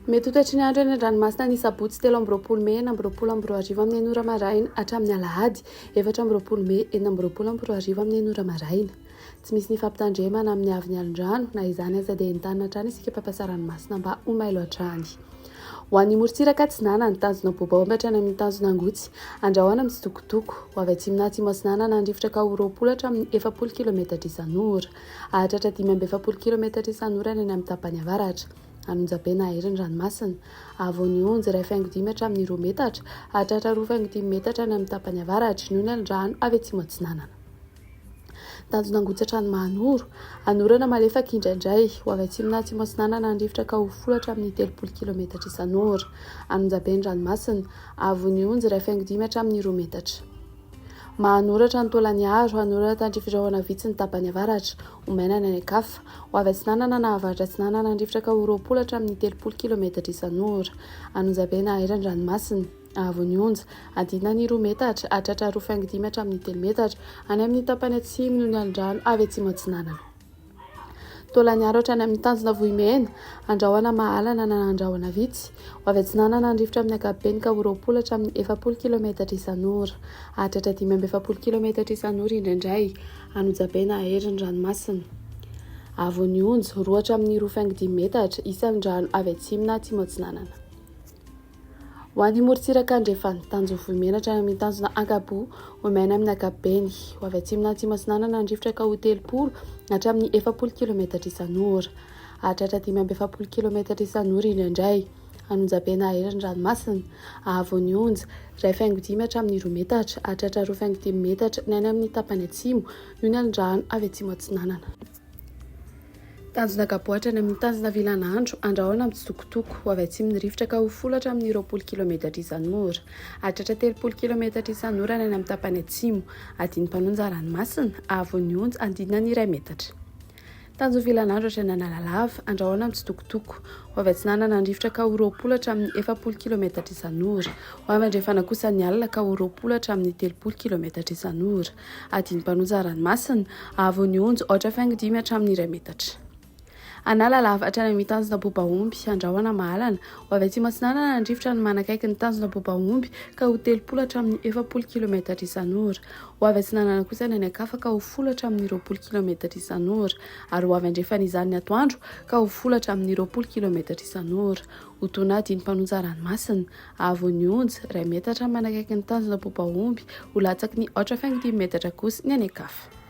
Mety ho toetry ny andro eny an-dranomasina ny sabotsy 3 Mey 2024 amin'ny enora maraina hatramin'ny alahady 4 Mey 2024 amin'ny enora maraina. Tsy misy ny fampitandremana amin'ny avy ny alin-drano na izany aza dia entanina hatrany isika mpampiasa ranomasina mba ho mailo hatrany. Ho an'ny morontsiraka Atsinana ny tanjona bobaomby hatrany amin'ny tanjona angotsy andrahoana mitsitokotoko ho avy atsimona Atsimôtsinana nandrifotra ka ho 20 hatramin'ny 40 kilometatra isan'ora hahatratra 540 kilometatra isan'ora ny amin'ny tapany avaratra. Anonjabena aherin'ny ranomasina avy ny onjy 1.5 hatramin'ny 2 metatra hahatratra 2.5 metatra ny amin'ny tapany avaratra noho ny alin-drano avy Atsimôtsinana. Tanjona angotsy hatrany Mahanoro anorana malefaka indraindray ho avy atsimona Atsimôtsinana nandrifotra ka ho 10 hatramin'ny 30 kilometatra isan'ora. Anonjaben'ny ranomasina avy ny onjy 1.5 hatramin'ny 2 metatra. Mahanoratra ny Tolaniaro anorana tandrifon-drahona vitsy ny tapany avaratra omainana ny akafa ho avy Atsinanana na avaratra Atsinanana nandrifotra ka ho 20 hatramin'ny 30 kilometatra isan'ora. Anonjabena aherin'ny ranomasina avy ny onjy adina ny 2 metatra hahatratra 2.5 hatramin'ny 3 metatra any amin'ny tapany atsimo noho ny alin-drano avy Atsimôtsinana. Tolaniaro hatrany amin'ny tanjona Vohimena andrahoana mahalana na andrahoana vitsy ho avy Atsinanana nandrifotra amin'ny ankapobeny ka ho 20 hatramin'ny 40 kilometatra isan'ora hahatratra 540 kilometatra isan'ora indraindray. Anonjabena aherin'ny ranomasina avy ny onjy 2 hatramin'ny 2.5 metatra isan'ny rano avy atsimona Atsimôtsinana. Ho an'ny morontsiraka andrefa ny tanjona Vohimena hatrany amin'ny tanjona Ankapo omaina amin'ny ankapobeny ho avy atsimona Atsimôtsinana nandrifotra ka ho 30 hatramin'ny 40 kilometatra isan'ora hahatratra 540 kilometatra isan'ora indraindray. Anonjabena aherin'ny ranomasina avy ny onjy 1.5 hatramin'ny 2 metatra hahatratra 2.5 metatra ny any amin'ny tapany atsimo noho ny alin-drano avy Atsimôtsinana. Tanjona Ankapo hatrany amin'ny tanjona Vilanandro andrahoana mitsitokotoko ho avy atsimony rivotra ka ho 10 hatramin'ny 20 kilometatra isan'ora hahatratra 30 kilometatra isan'ora ny any amin'ny tapany atsimo adiny mpanonja ranomasina avy ny onjy andinina ny 1 metatra. Tanjona Vilanandro hatrany Analalava andrahoana mitsitokotoko ho avy Atsinanana nandrifotra ka ho 20 hatramin'ny 40 kilometatra isan'ora ho avy andrefana kosa ny alina ka ho 20 hatramin'ny 30 kilometatra isan'ora adiny mpanonja ranomasina avy ny onjy 8.5 hatramin'ny 1 metatra. Analalava hatrany amin'ny tanjona Bobaomby andrahoana mahalana ho avy Atsimôtsinana nandrifotra ny manakaiky ny tanjona Bobaomby ka ho 30 hatramin'ny 40 kilometatra isan'ora ho avy Atsinanana kosa ny ankafa ka ho 10 hatramin'ny 20 kilometatra isan'ora ary ho avy andrefana izany ny atoandro ka ho 10 hatramin'ny 20 kilometatra isan'ora. Ho tona adiny mpanonja ranomasina avy ny onjy 1 metatra manakaiky ny tanjona Bobaomby ho latsaky ny 8.5 metatra kosa ny ankafa.